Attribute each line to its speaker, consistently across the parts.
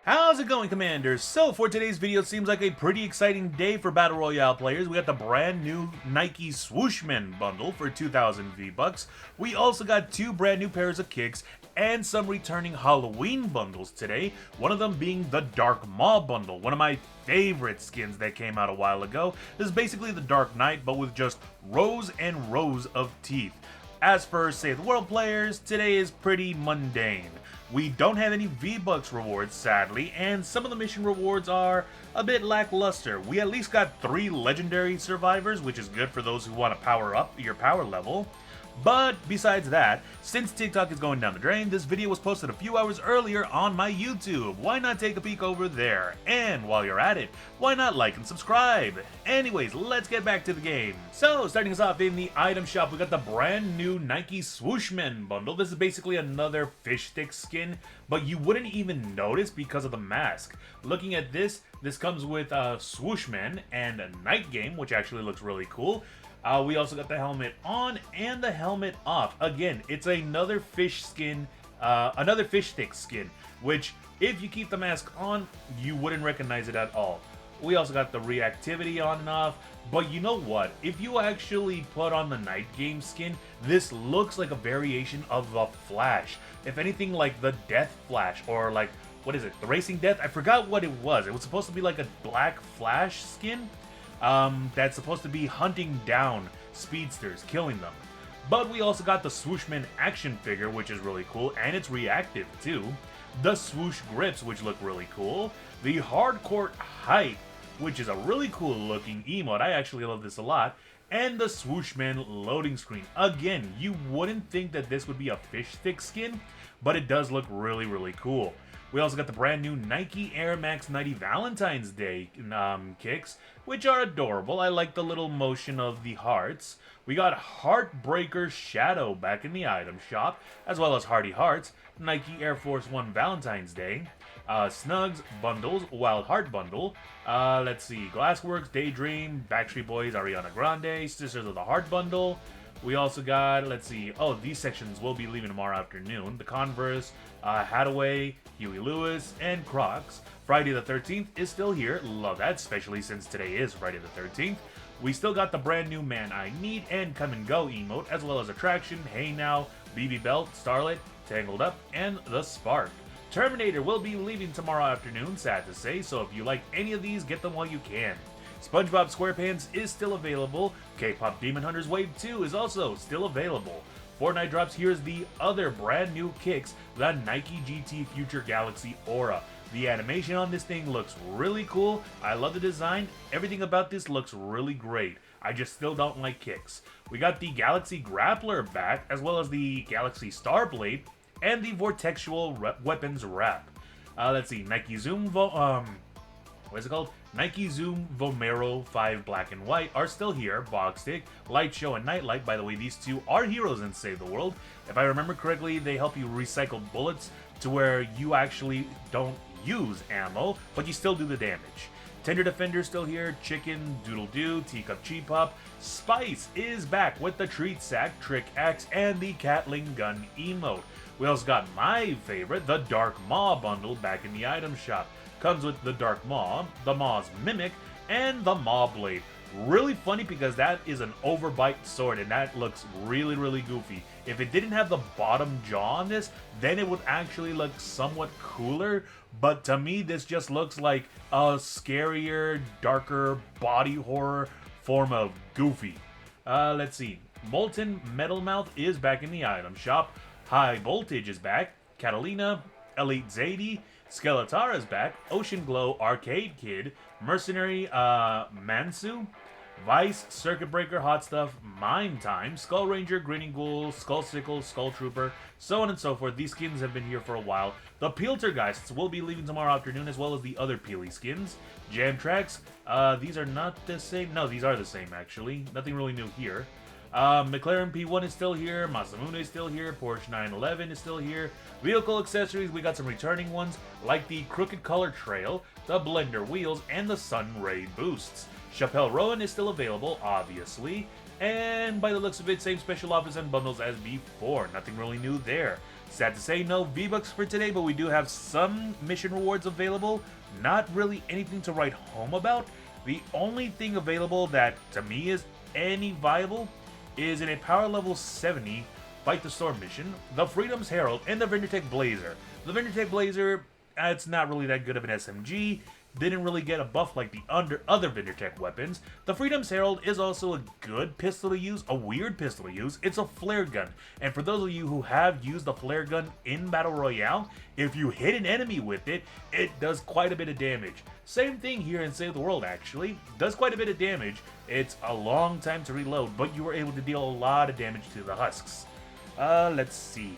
Speaker 1: How's it going, Commanders? So for today's video, it seems like a pretty exciting day for Battle Royale players. We got the brand new Nike Swooshman bundle for 2,000 V-Bucks. We also got two brand new pairs of kicks and some returning Halloween bundles today. One of them being the Dark Maw bundle, one of my favorite skins that came out a while ago. This is basically the Dark Knight, but with just rows and rows of teeth. As for Save the World players, today is pretty mundane. We don't have any V-Bucks rewards, sadly, and some of the mission rewards are a bit lackluster. We at least got 3 legendary survivors, which is good for those who want to power up your power level. But besides that, since TikTok is going down the drain, this video was posted a few hours earlier on my YouTube. Why not take a peek over there? And while you're at it, why not like and subscribe? Anyways, let's get back to the game. So, starting us off in the item shop, we got the brand new Nike Swooshman bundle. This is basically another fish stick skin, but you wouldn't even notice because of the mask. Looking at this comes with Swooshman and a Night Game, which actually looks really cool. We also got the helmet on and the helmet off. Again, it's another fish skin, another fish stick skin, which if you keep the mask on, you wouldn't recognize it at all. We also got the reactivity on and off, but you know what? If you actually put on the Night Game skin, this looks like a variation of the Flash. If anything, like the Death Flash, or like, what is it? The Racing Death? I forgot what it was. It was supposed to be like a black Flash skin. That's supposed to be hunting down speedsters, killing them. But we also got the Swooshman action figure, which is really cool, and it's reactive too. The Swoosh grips, which look really cool. The Hardcore height, which is a really cool looking emote. I actually love this a lot. And the Swooshman loading screen. Again, you wouldn't think that this would be a fish stick skin, but it does look really, really cool. We also got the brand new Nike Air Max 90 Valentine's Day kicks, which are adorable. I like the little motion of the hearts. We got Heartbreaker Shadow back in the item shop, as well as Hardy Hearts, Nike Air Force One Valentine's Day, Snugs Bundles, Wild Heart Bundle, let's see, Glassworks, Daydream, Backstreet Boys, Ariana Grande, Sisters of the Heart Bundle. We also got, let's see, oh, these sections will be leaving tomorrow afternoon. The Converse, Hathaway, Huey Lewis, and Crocs. Friday the 13th is still here. Love that, especially since today is Friday the 13th. We still got the brand new Man I Need and Come and Go emote, as well as Attraction, Hey Now, BB Belt, Starlet, Tangled Up, and The Spark. Terminator will be leaving tomorrow afternoon, sad to say, so if you like any of these, get them while you can. SpongeBob SquarePants is still available. K-Pop Demon Hunters Wave 2 is also still available. Fortnite drops. Here's the other brand new kicks, the Nike GT Future Galaxy Aura. The animation on this thing looks really cool. I love the design. Everything about this looks really great. I just still don't like kicks. We got the Galaxy Grappler back, as well as the Galaxy Starblade, and the Vortexual Weapons Wrap. Let's see, Nike Zoom what is it called? Nike Zoom Vomero 5 Black and White are still here. Bogstick, Light Show, and Nightlight. By the way, these two are heroes in Save the World. If I remember correctly, they help you recycle bullets to where you actually don't use ammo, but you still do the damage. Tender Defender still here. Chicken, Doodle Doo, Teacup Cheap Pop. Spice is back with the Treat Sack, Trick Axe, and the Catling Gun emote. We also got my favorite, the Dark Maw bundle, back in the item shop. Comes with the Dark Maw, the Maw's Mimic, and the Maw Blade. Really funny because that is an overbite sword and that looks really, really goofy. If it didn't have the bottom jaw on this, then it would actually look somewhat cooler. But to me, this just looks like a scarier, darker body horror form of Goofy. Let's see. Molten Metal Mouth is back in the item shop. High Voltage is back. Catalina, Elite Zadie, Skeletara's back, Ocean Glow, Arcade Kid, Mercenary, Mansu, Vice, Circuit Breaker, Hot Stuff, Mime Time, Skull Ranger, Grinning Ghoul, Skull Sickle, Skull Trooper, so on and so forth. These skins have been here for a while. The Peeltergeists will be leaving tomorrow afternoon, as well as the other Peely skins. Jam Tracks, these are not the same. No, these are the same, actually. Nothing really new here. McLaren P1 is still here, Masamune is still here, Porsche 911 is still here. Vehicle accessories, we got some returning ones, like the Crooked Color Trail, the Blender Wheels, and the Sun Ray Boosts. Chappelle Rowan is still available, obviously. And by the looks of it, same special offers and bundles as before. Nothing really new there. Sad to say, no V-Bucks for today, but we do have some mission rewards available. Not really anything to write home about. The only thing available that, to me, is any viable is in a power level 70 Fight the Storm mission, the Freedom's Herald, and the Vindertech Blazer. The Vindertech Blazer, it's not really that good of an SMG. Didn't really get a buff like the other Vindertech weapons. The Freedom's Herald is also a good pistol to use, a weird pistol to use. It's a flare gun. And for those of you who have used the flare gun in Battle Royale, if you hit an enemy with it, it does quite a bit of damage. Same thing here in Save the World, actually. Does quite a bit of damage. It's a long time to reload, but you were able to deal a lot of damage to the husks. Let's see.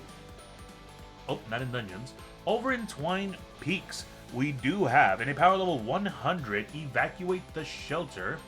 Speaker 1: Oh, not in dungeons. Over in Twine Peaks, we do have, in a power level 100, Evacuate the Shelter,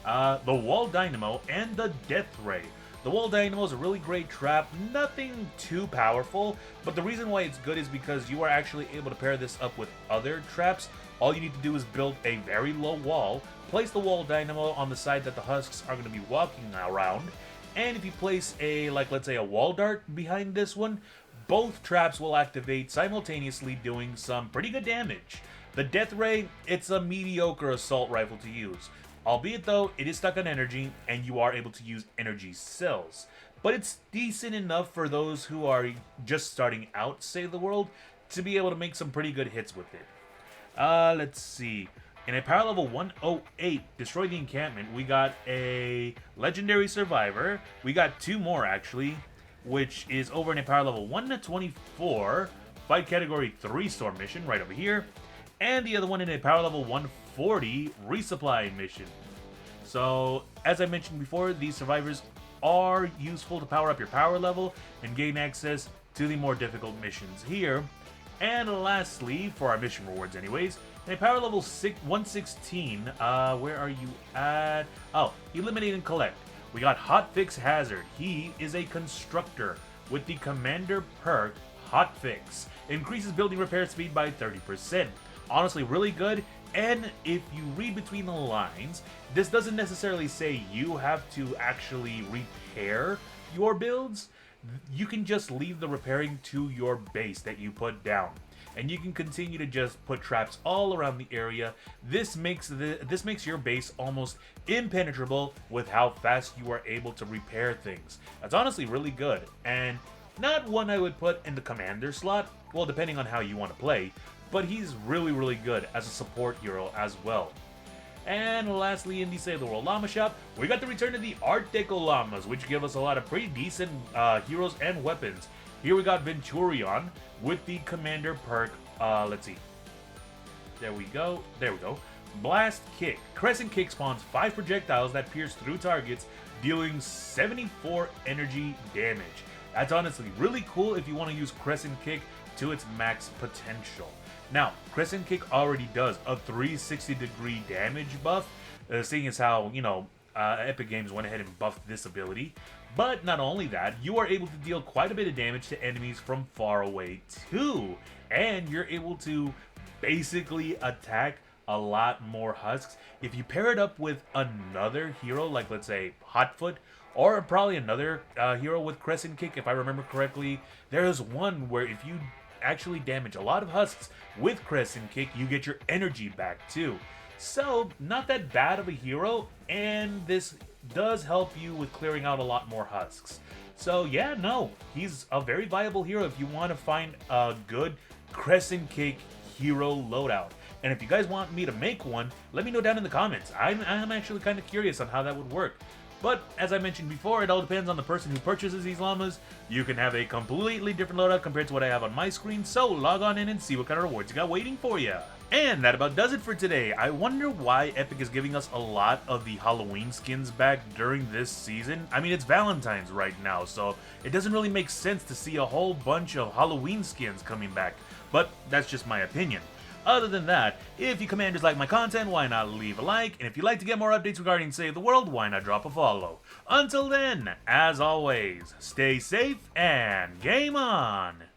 Speaker 1: the Wall Dynamo, and the Death Ray. The Wall Dynamo is a really great trap, nothing too powerful, but the reason why it's good is because you are actually able to pair this up with other traps. All you need to do is build a very low wall, place the Wall Dynamo on the side that the husks are going to be walking around, and if you place a, like, let's say a wall dart behind this one, both traps will activate simultaneously, doing some pretty good damage. The Death Ray, it's a mediocre assault rifle to use. Albeit though, it is stuck on energy, and you are able to use energy cells. But it's decent enough for those who are just starting out, Save the World, to be able to make some pretty good hits with it. Let's see. In a power level 108, Destroy the Encampment, we got a Legendary Survivor. We got two more, actually, which is over in a power level 124, Fight Category 3 Storm mission, right over here. And the other one in a power level 140, Resupply mission. So, as I mentioned before, these survivors are useful to power up your power level and gain access to the more difficult missions here. And lastly, for our mission rewards anyways, in a power level 116, where are you at? Oh, Eliminate and Collect. We got Hotfix Hazard. He is a constructor with the Commander perk Hotfix. Increases building repair speed by 30%. Honestly, really good. And if you read between the lines, this doesn't necessarily say you have to actually repair your builds. You can just leave the repairing to your base that you put down, and you can continue to just put traps all around the area. This makes your base almost impenetrable with how fast you are able to repair things. That's honestly really good, and not one I would put in the commander slot, well, depending on how you want to play, but he's really, really good as a support hero as well. And lastly, in the Save the World Llama shop, we got the return of the Art Deco Llamas, which give us a lot of pretty decent heroes and weapons. Here we got Venturion with the Commander perk, let's see. There we go. Blast Kick. Crescent Kick spawns 5 projectiles that pierce through targets, dealing 74 energy damage. That's honestly really cool if you want to use Crescent Kick to its max potential. Now, Crescent Kick already does a 360-degree damage buff, seeing as how, you know, Epic Games went ahead and buffed this ability. But not only that, you are able to deal quite a bit of damage to enemies from far away too. And you're able to basically attack a lot more husks. If you pair it up with another hero, like let's say Hotfoot, or probably another hero with Crescent Kick, if I remember correctly, there's one where if you actually damage a lot of husks with Crescent Kick, you get your energy back too. So, not that bad of a hero, and this does help you with clearing out a lot more husks. So yeah, no, he's a very viable hero if you want to find a good Crescent Kick hero loadout. And if you guys want me to make one, let me know down in the comments. I'm actually kind of curious on how that would work. But, as I mentioned before, it all depends on the person who purchases these llamas. You can have a completely different loadout compared to what I have on my screen, so log on in and see what kind of rewards you got waiting for you. And that about does it for today. I wonder why Epic is giving us a lot of the Halloween skins back during this season. I mean, it's Valentine's right now, so it doesn't really make sense to see a whole bunch of Halloween skins coming back. But that's just my opinion. Other than that, if you commanders like my content, why not leave a like? And if you'd like to get more updates regarding Save the World, why not drop a follow? Until then, as always, stay safe and game on!